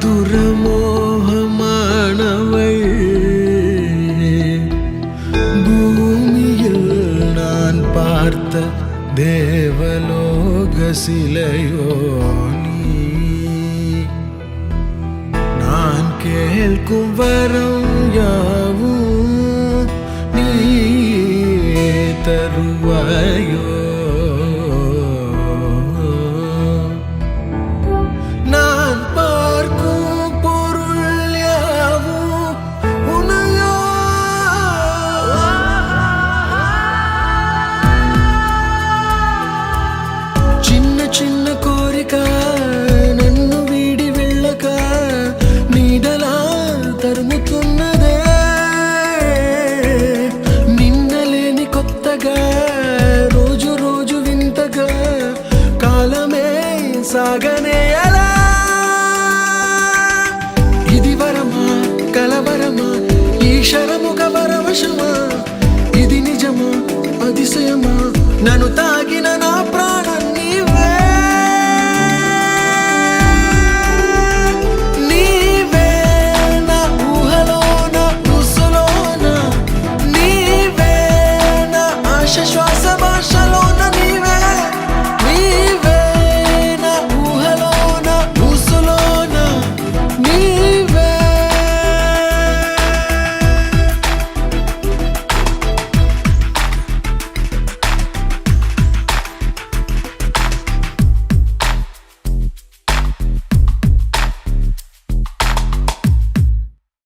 மதுரமோகமானவள் பூமியில் நான் பார்த்த தேவலோக சிலையோ நீ. நான் கேட்கும் வரம் யாவும் நீ தருவாயோ. நான் பார்க்கும் பொருள் யாவும் உனையோ. చిన్న చిన్న కోరిక నన్ను వీడి వెళ్ళక నీడలా తరుముతున్నదే. నిన్నలేని కొత్తగా రోజు రోజు వింతగా కాలమే సాగనే అలా. ఇది వరమా కలవరమా ఈ క్షణముగ వరవశమా, ఇది నిజమా అతిశయమా నన్ను తాగిన